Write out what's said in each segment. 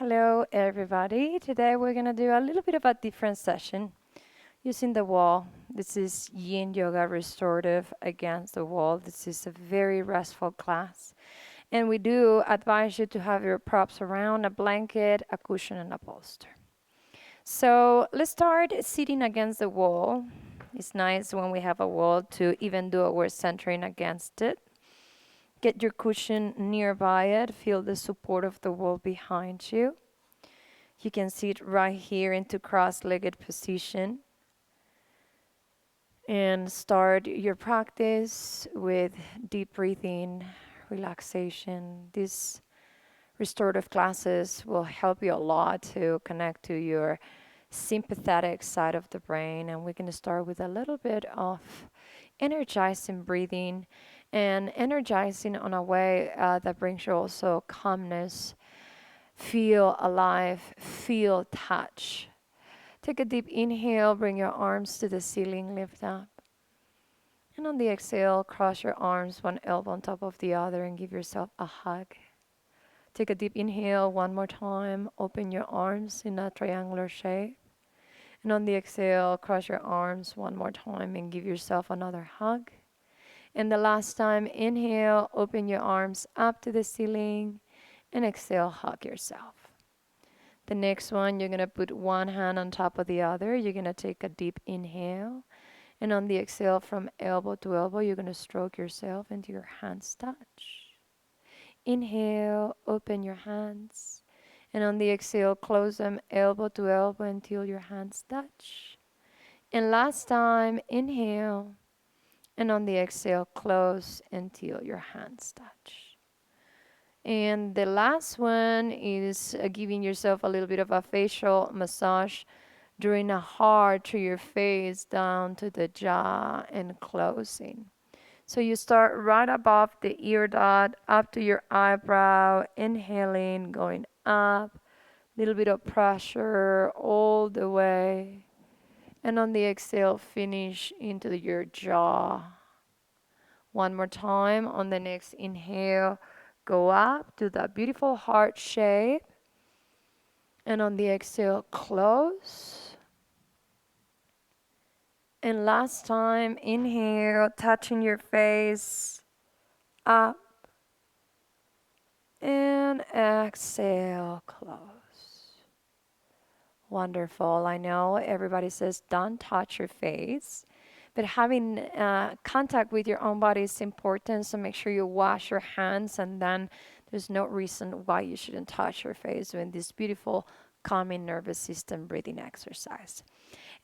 Hello, everybody. Today we're going to do a little bit of a different session using the wall. This is Yin Yoga Restorative against the wall. This is a very restful class. And we do advise you to have your props around a blanket, a cushion, and a bolster. So let's start sitting against the wall. It's nice when we have a wall to even though we're centering against it. Get your cushion nearby it. Feel the support of the wall behind you. You can sit right here into cross-legged position and start your practice with deep breathing, relaxation. These restorative classes will help you a lot to connect to your sympathetic side of the brain. And we're going to start with a little bit of energizing breathing and energizing on a way that brings you also calmness. Feel alive, feel touch. Take a deep inhale, bring your arms to the ceiling, lift up. And on the exhale, cross your arms, one elbow on top of the other, and give yourself a hug. Take a deep inhale one more time, open your arms in a triangular shape. And on the exhale, cross your arms one more time and give yourself another hug. And the last time, inhale, open your arms up to the ceiling, and exhale, hug yourself. The next one, you're going to put one hand on top of the other. You're going to take a deep inhale. And on the exhale from elbow to elbow, you're going to stroke yourself until your hands touch. Inhale, open your hands. And on the exhale, close them elbow to elbow until your hands touch. And last time, inhale. And on the exhale, close until your hands touch. And the last one is giving yourself a little bit of a facial massage, drawing a heart through your face down to the jaw and closing. So you start right above the ear dot, up to your eyebrow, inhaling, going up, little bit of pressure all the way. And on the exhale, finish into your jaw. One more time on the next inhale. Go up to that beautiful heart shape. And on the exhale, close. And last time, inhale, touching your face, up. And exhale, close. Wonderful. I know everybody says don't touch your face. But having contact with your own body is important, so make sure you wash your hands, and then there's no reason why you shouldn't touch your face doing this beautiful calming nervous system breathing exercise.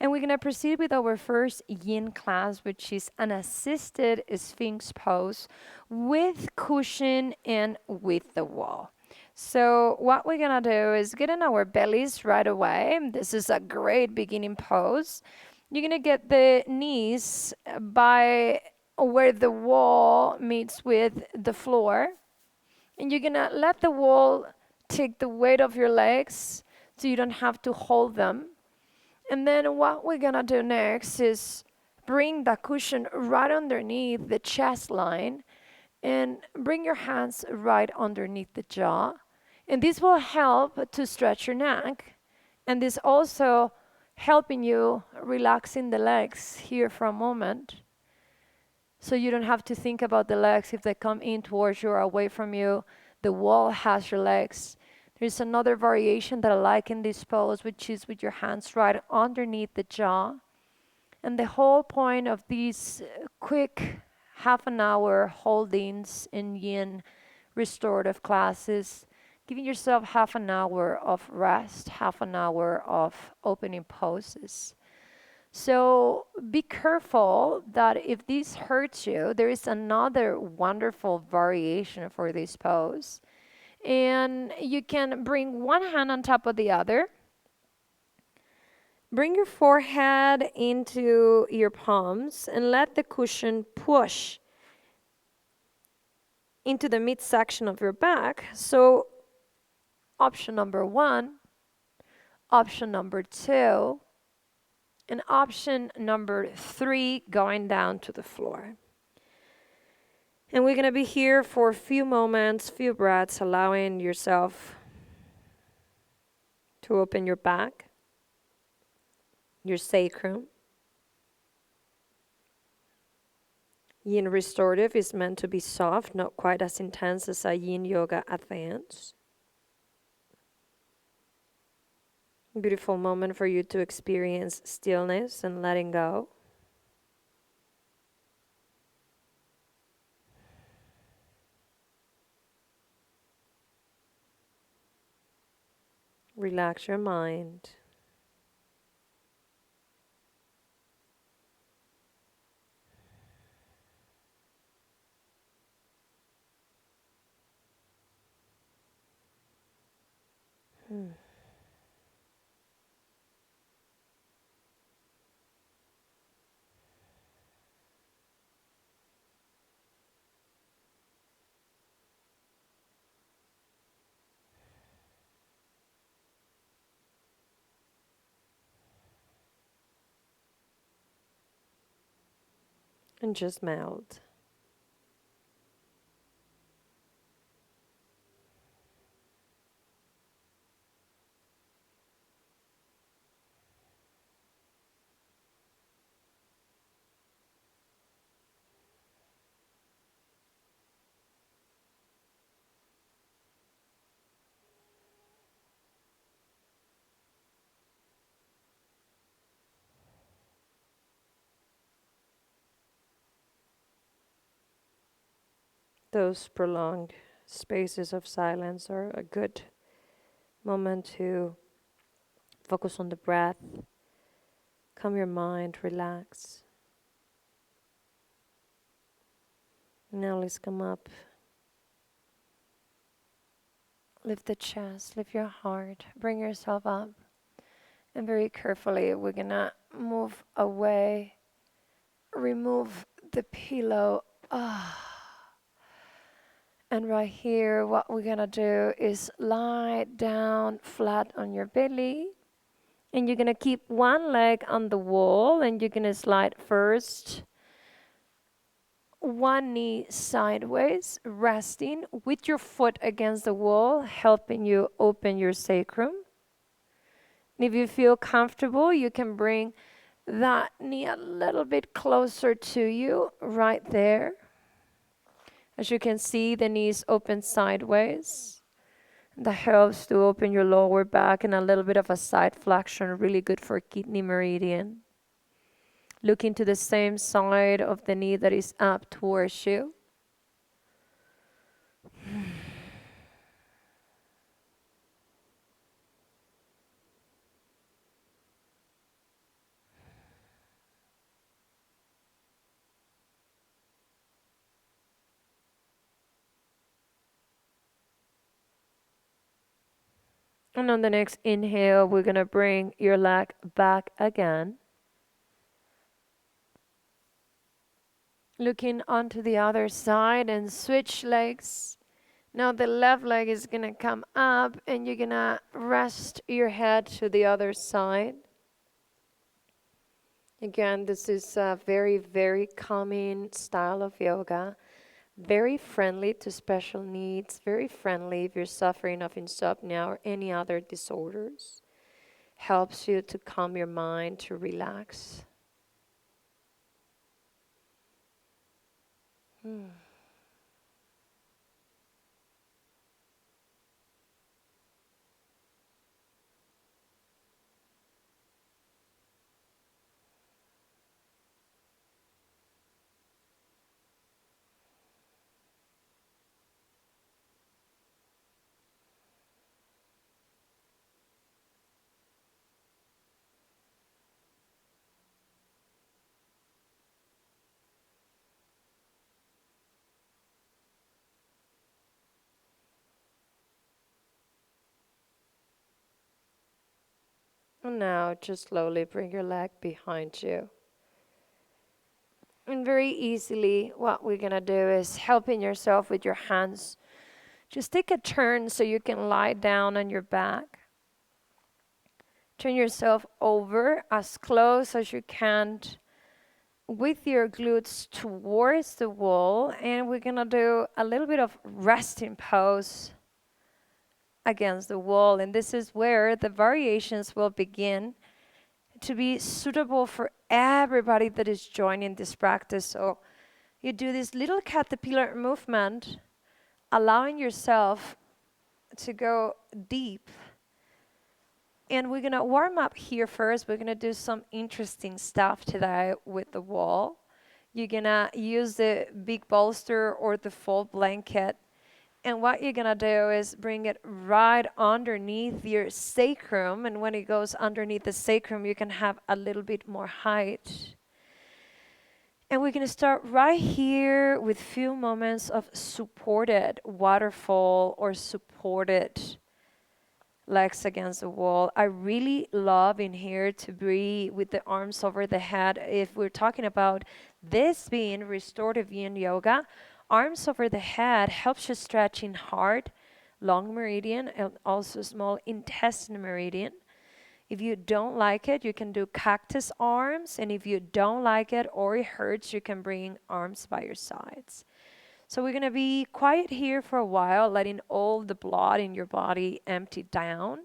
And we're going to proceed with our first yin class, which is an assisted Sphinx pose with cushion and with the wall. So what we're going to do is get in our bellies right away. This is a great beginning pose. You're going to get the knees by where the wall meets with the floor. And you're going to let the wall take the weight of your legs so you don't have to hold them. And then what we're going to do next is bring the cushion right underneath the chest line and bring your hands right underneath the jaw. And this will help to stretch your neck. And this also helping you relaxing the legs here for a moment. So you don't have to think about the legs if they come in towards you or away from you. The wall has your legs. There's another variation that I like in this pose, which is with your hands right underneath the jaw. And the whole point of these quick half an hour holdings in yin restorative classes, giving yourself half an hour of rest, half an hour of opening poses. So be careful that if this hurts you, there is another wonderful variation for this pose. And you can bring one hand on top of the other. Bring your forehead into your palms and let the cushion push into the midsection of your back. So option number 1, option number 2, and option number 3 going down to the floor. And we're going to be here for a few moments, few breaths, allowing yourself to open your back, your sacrum. Yin restorative is meant to be soft, not quite as intense as a yin yoga advance. Beautiful moment for you to experience stillness and letting go. Relax your mind. And just melt. Those prolonged spaces of silence are a good moment to focus on the breath, calm your mind, relax. Now let's come up. Lift the chest, lift your heart, bring yourself up. And very carefully, we're gonna move away, remove the pillow. And right here, what we're gonna do is lie down flat on your belly. And you're gonna keep one leg on the wall and you're gonna slide first one knee sideways, resting with your foot against the wall, helping you open your sacrum. And if you feel comfortable, you can bring that knee a little bit closer to you, right there. As you can see, the knees open sideways. That helps to open your lower back and a little bit of a side flexion, really good for kidney meridian. Looking to the same side of the knee that is up towards you. And on the next inhale, we're going to bring your leg back again. Looking onto the other side and switch legs. Now the left leg is going to come up and you're going to rest your head to the other side. Again, this is a very, very calming style of yoga. Very friendly to special needs. Very friendly if you're suffering of insomnia or any other disorders. Helps you to calm your mind, to relax. And now just slowly bring your leg behind you. And very easily, what we're going to do is helping yourself with your hands. Just take a turn so you can lie down on your back. Turn yourself over as close as you can with your glutes towards the wall. And we're going to do a little bit of resting pose against the wall. And this is where the variations will begin to be suitable for everybody that is joining this practice. So you do this little caterpillar movement, allowing yourself to go deep. And we're gonna warm up here first. We're gonna do some interesting stuff today with the wall. You're gonna use the big bolster or the fold blanket. And what you're gonna do is bring it right underneath your sacrum. And when it goes underneath the sacrum, you can have a little bit more height. And we're gonna start right here with few moments of supported waterfall or supported legs against the wall. I really love in here to be with the arms over the head. If we're talking about this being restorative yin yoga, arms over the head helps you stretch in heart, long meridian, and also small intestine meridian. If you don't like it, you can do cactus arms. And if you don't like it or it hurts, you can bring arms by your sides. So we're going to be quiet here for a while, letting all the blood in your body empty down.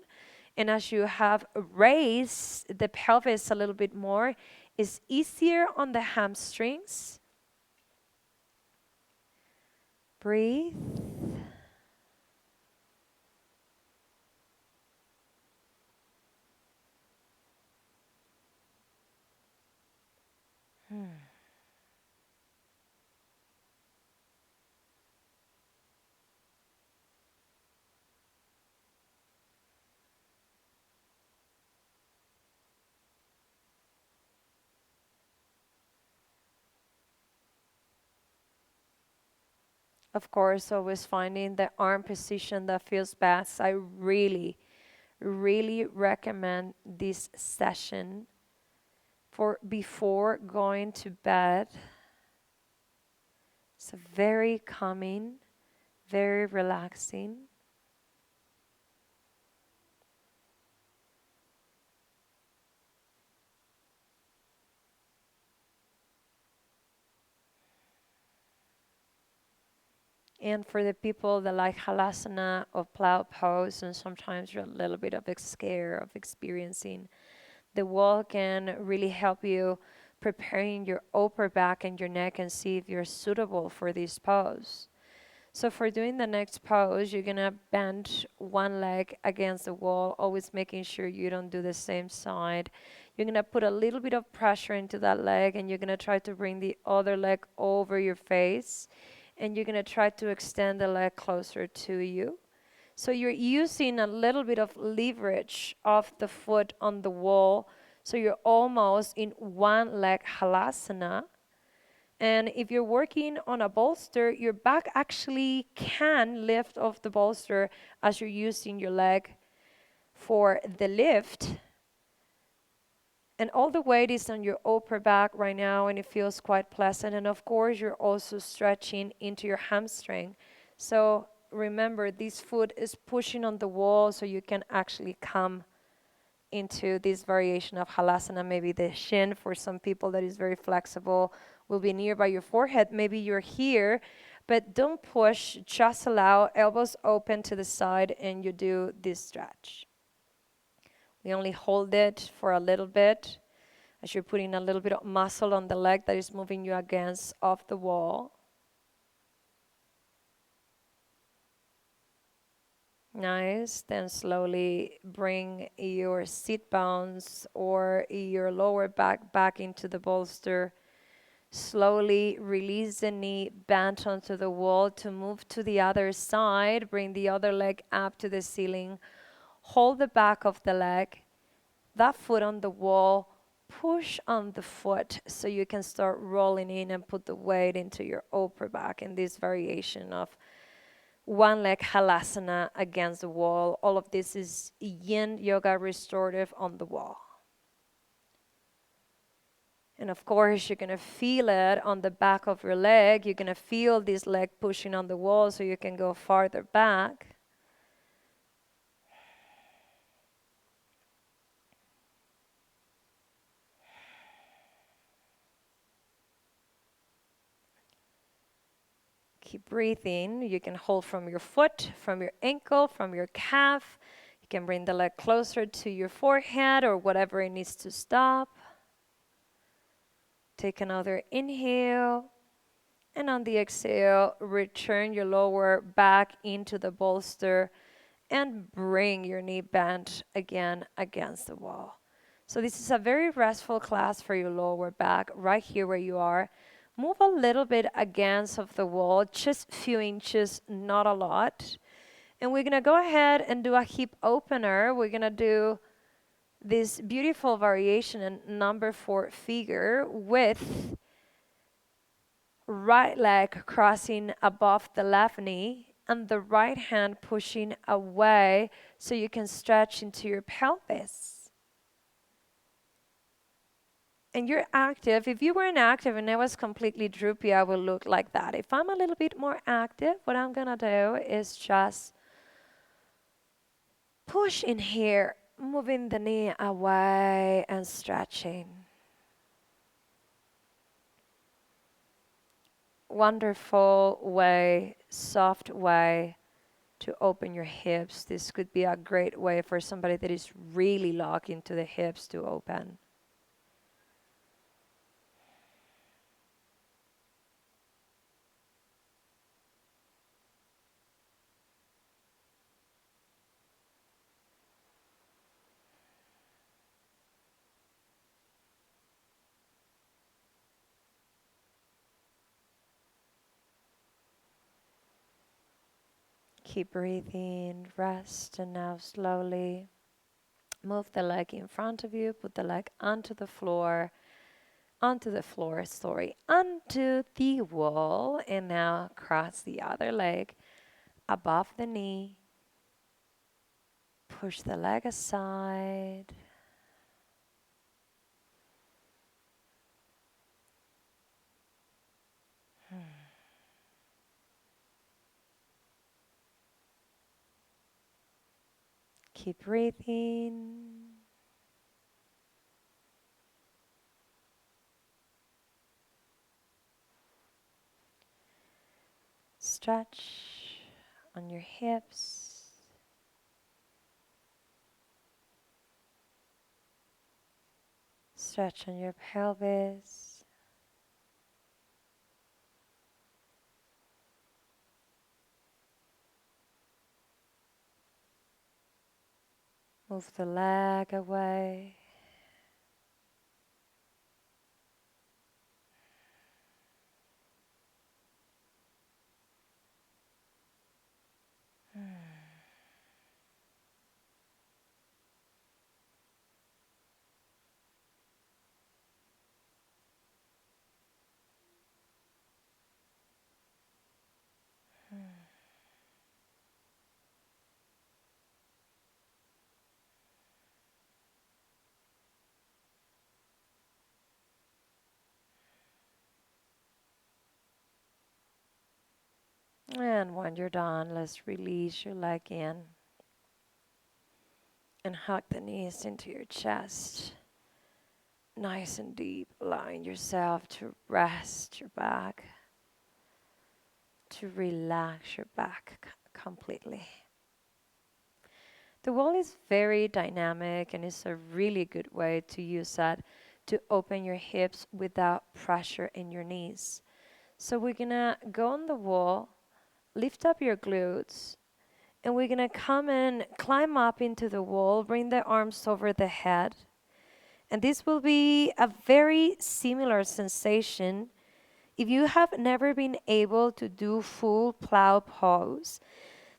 And as you have raised the pelvis a little bit more, it's easier on the hamstrings. Breathe. Of course, always finding the arm position that feels best. I really, really recommend this session for before going to bed. It's very calming, very relaxing. And for the people that like halasana or plow pose, and sometimes you're a little bit of a scare of experiencing, the wall can really help you preparing your upper back and your neck and see if you're suitable for this pose. So for doing the next pose, you're gonna bend one leg against the wall, always making sure you don't do the same side. You're gonna put a little bit of pressure into that leg, and you're gonna try to bring the other leg over your face, and you're gonna try to extend the leg closer to you. So you're using a little bit of leverage of the foot on the wall, so you're almost in one leg halasana. And if you're working on a bolster, your back actually can lift off the bolster as you're using your leg for the lift. And all the weight is on your upper back right now, and it feels quite pleasant. And of course, you're also stretching into your hamstring. So remember, this foot is pushing on the wall, so you can actually come into this variation of halasana. Maybe the shin, for some people that is very flexible, will be nearby your forehead. Maybe you're here, but don't push, just allow elbows open to the side, and you do this stretch. We only hold it for a little bit as you're putting a little bit of muscle on the leg that is moving you against off the wall. Nice. Then slowly bring your sit bones or your lower back into the bolster. Slowly release the knee, bend onto the wall to move to the other side. Bring the other leg up to the ceiling. Hold the back of the leg, that foot on the wall. Push on the foot so you can start rolling in and put the weight into your upper back in this variation of one leg halasana against the wall. All of this is yin yoga restorative on the wall. And of course, you're going to feel it on the back of your leg. You're going to feel this leg pushing on the wall so you can go farther back. Keep breathing. You can hold from your foot, from your ankle, from your calf. You can bring the leg closer to your forehead or whatever it needs to stop. Take another inhale. And on the exhale, return your lower back into the bolster and bring your knee bent again against the wall. So this is a very restful class for your lower back right here where you are. Move a little bit against of the wall, just a few inches, not a lot. And we're gonna go ahead and do a hip opener. We're gonna do this beautiful variation in number 4 figure with right leg crossing above the left knee and the right hand pushing away so you can stretch into your pelvis. And you're active. If you weren't active and I was completely droopy, I will look like that. If I'm a little bit more active, what I'm gonna do is just push in here, moving the knee away and stretching. Wonderful way, soft way to open your hips. This could be a great way for somebody that is really locked into the hips to open. Keep breathing, rest, and now slowly move the leg in front of you, put the leg onto the floor, onto the wall, and now cross the other leg above the knee. Push the leg aside. Keep breathing. Stretch on your hips. Stretch on your pelvis. Move the leg away. And when you're done, let's release your leg in and hug the knees into your chest. Nice and deep, allowing yourself to rest your back, to relax your back completely. The wall is very dynamic and it's a really good way to use that to open your hips without pressure in your knees. So we're gonna go on the wall, lift up your glutes, and we're gonna come and climb up into the wall, bring the arms over the head. And this will be a very similar sensation. If you have never been able to do full plow pose,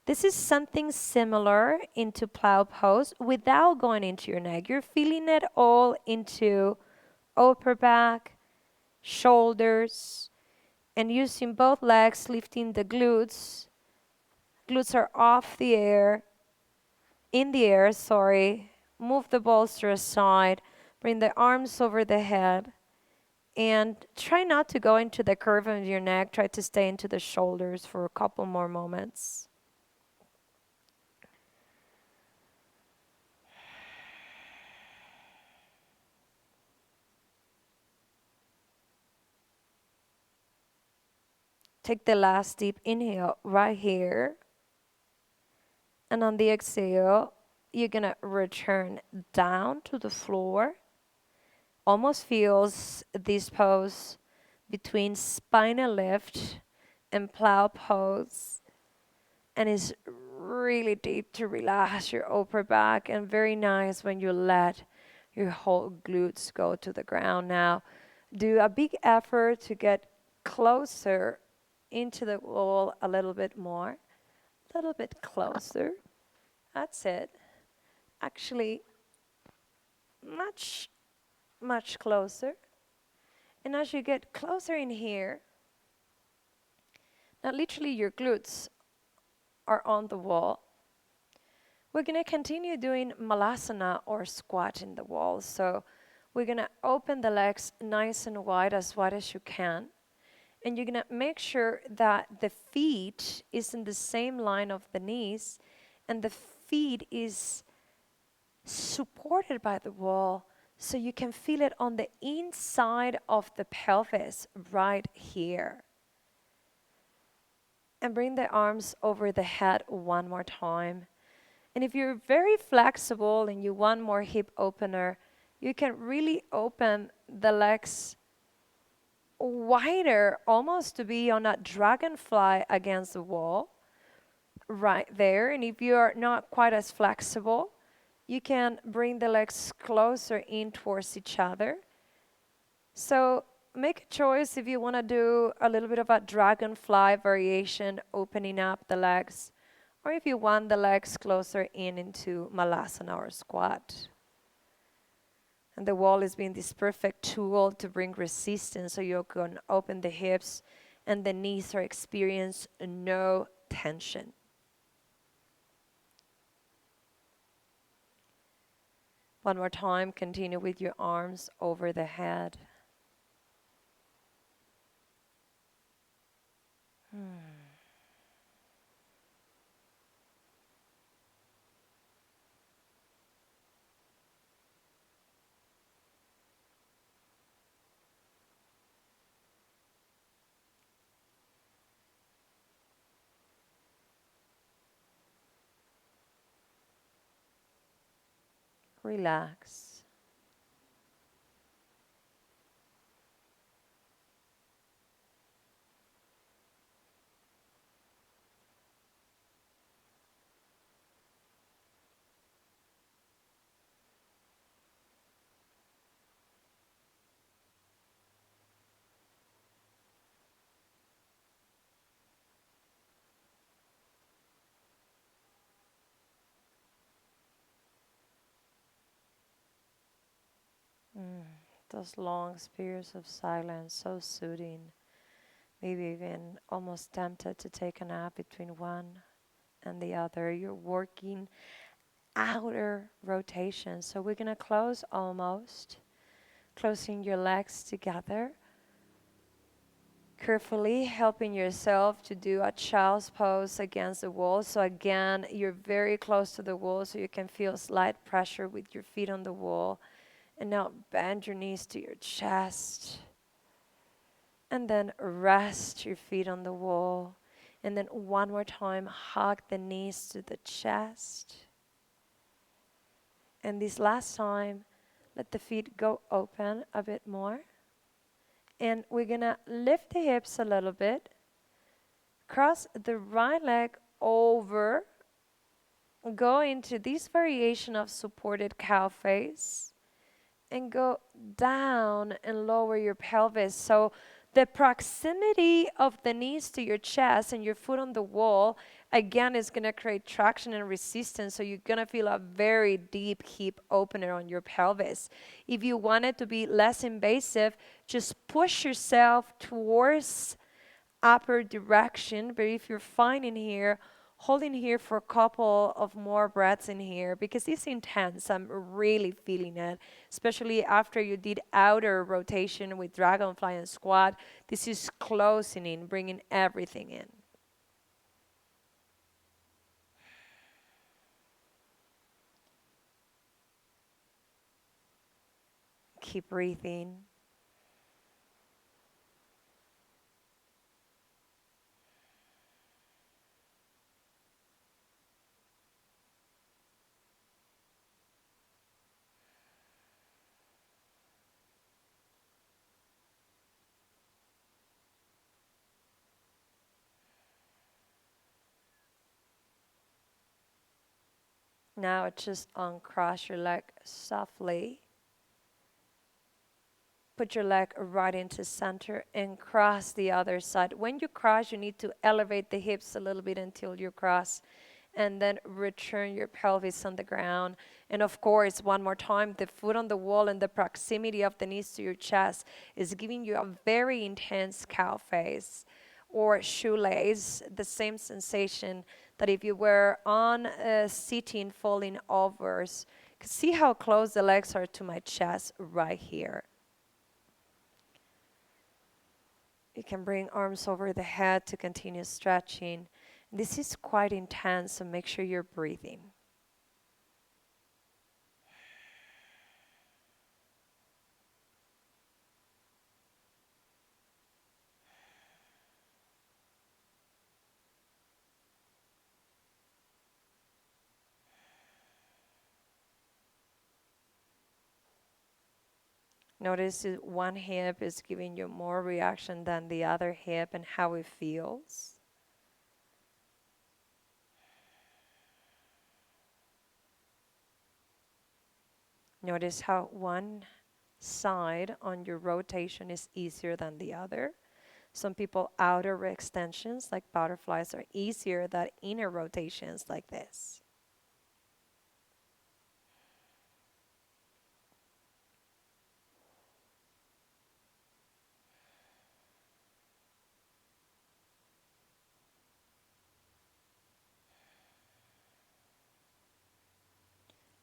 this is something similar into plow pose without going into your neck. You're feeling it all into upper back, shoulders, and using both legs, lifting the glutes. Glutes are off the air, in the air, sorry. Move the bolster aside, bring the arms over the head, and try not to go into the curve of your neck. Try to stay into the shoulders for a couple more moments. Take the last deep inhale right here. And on the exhale, you're going to return down to the floor. Almost feels this pose between spinal lift and plow pose. And it's really deep to relax your upper back, and very nice when you let your whole glutes go to the ground. Now, do a big effort to get closer into the wall a little bit more, a little bit closer. That's it. Actually, much, much closer. And as you get closer in here, now literally your glutes are on the wall. We're going to continue doing malasana or squat in the wall. So we're going to open the legs nice and wide as you can. And you're going to make sure that the feet is in the same line of the knees and the feet is supported by the wall, so you can feel it on the inside of the pelvis right here. And bring the arms over the head one more time. And if you're very flexible and you want more hip opener, you can really open the legs wider, almost to be on a dragonfly against the wall right there. And if you are not quite as flexible, you can bring the legs closer in towards each other. So make a choice if you want to do a little bit of a dragonfly variation, opening up the legs, or if you want the legs closer in into malasana or squat. And the wall is being this perfect tool to bring resistance, so you can open the hips and the knees are experience no tension. One more time, continue with your arms over the head. Relax. Those long periods of silence, so soothing. Maybe even almost tempted to take a nap between one and the other. You're working outer rotation. So we're going to close almost, closing your legs together. Carefully helping yourself to do a child's pose against the wall. So again, you're very close to the wall, so you can feel slight pressure with your feet on the wall. And now bend your knees to your chest. And then rest your feet on the wall. And then one more time, hug the knees to the chest. And this last time, let the feet go open a bit more. And we're going to lift the hips a little bit. Cross the right leg over. Go into this variation of supported cow face. And go down and lower your pelvis. So the proximity of the knees to your chest and your foot on the wall, again, is going to create traction and resistance. So you're going to feel a very deep hip opener on your pelvis. If you want it to be less invasive, just push yourself towards upper direction. But if you're fine in here, hold in here for a couple of more breaths in here, because it's intense. I'm really feeling it, especially after you did outer rotation with dragonfly and squat. This is closing in, bringing everything in. Keep breathing. Now just uncross your leg softly. Put your leg right into center and cross the other side. When you cross, you need to elevate the hips a little bit until you cross, and then return your pelvis on the ground. And of course, one more time, the foot on the wall and the proximity of the knees to your chest is giving you a very intense cow face or shoelace, the same sensation that if you were on a sitting, falling over. See how close the legs are to my chest right here. You can bring arms over the head to continue stretching. This is quite intense, so make sure you're breathing. Notice that one hip is giving you more reaction than the other hip and how it feels. Notice how one side on your rotation is easier than the other. Some people outer extensions like butterflies are easier than inner rotations like this.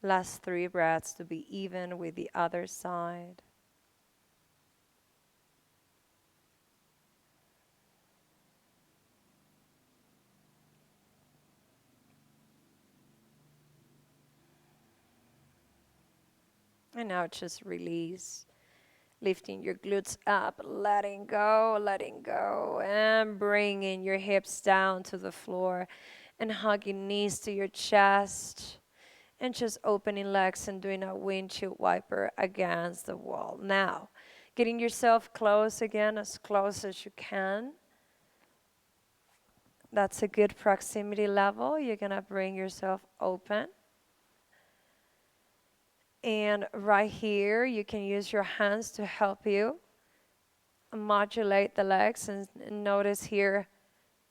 Last 3 breaths to be even with the other side. And now just release, lifting your glutes up, letting go, and bringing your hips down to the floor and hugging knees to your chest and just opening legs and doing a windshield wiper against the wall. Now, getting yourself close again, as close as you can. That's a good proximity level. You're going to bring yourself open. And right here, you can use your hands to help you modulate the legs. And notice here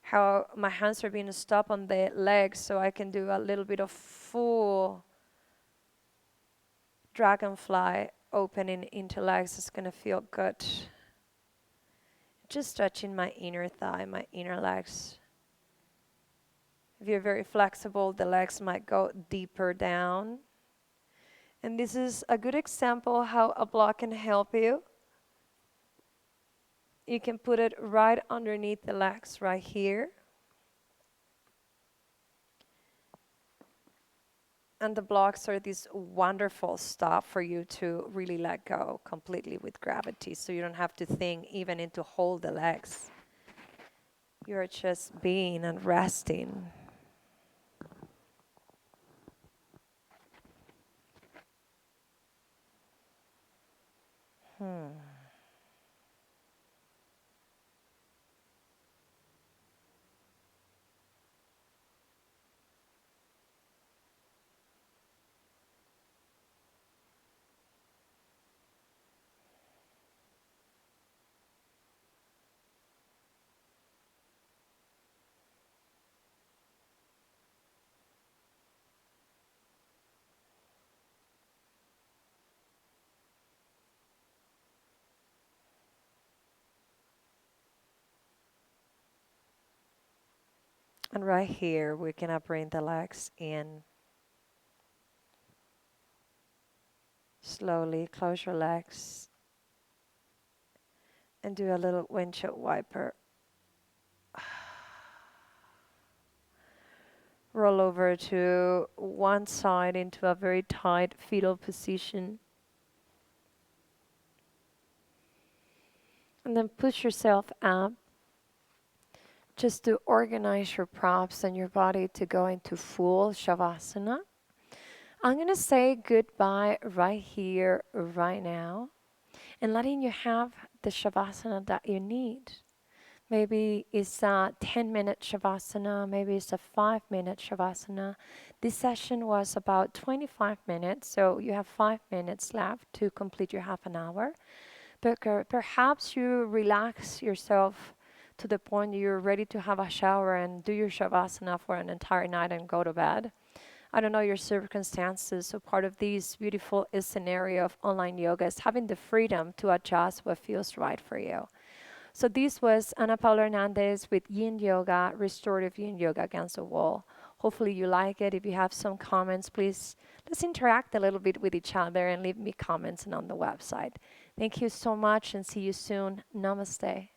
how my hands are being stopped on the legs so I can do a little bit of full dragonfly opening into legs. It's going to feel good. Just stretching my inner thigh, my inner legs. If you're very flexible, the legs might go deeper down. And this is a good example how a block can help you. You can put it right underneath the legs right here. And the blocks are this wonderful stuff for you to really let go completely with gravity. So you don't have to think even into hold the legs. You're just being and resting. And right here, we're going to bring the legs in. Slowly close your legs and do a little windshield wiper. Roll over to one side into a very tight fetal position. And then push yourself up just to organize your props and your body to go into full Shavasana. I'm going to say goodbye right here, right now, and letting you have the Shavasana that you need. Maybe it's a 10-minute shavasana, maybe it's a 5-minute shavasana. This session was about 25 minutes, so you have 5 minutes left to complete your half an hour. But perhaps you relax yourself to the point you're ready to have a shower and do your shavasana for an entire night and go to bed. I don't know your circumstances, so part of this beautiful scenario of online yoga is having the freedom to adjust what feels right for you. So this was Ana Paula Hernandez with Yin Yoga, Restorative Yin Yoga Against the Wall. Hopefully you like it. If you have some comments, please let's interact a little bit with each other and leave me comments on the website. Thank you so much and see you soon. Namaste.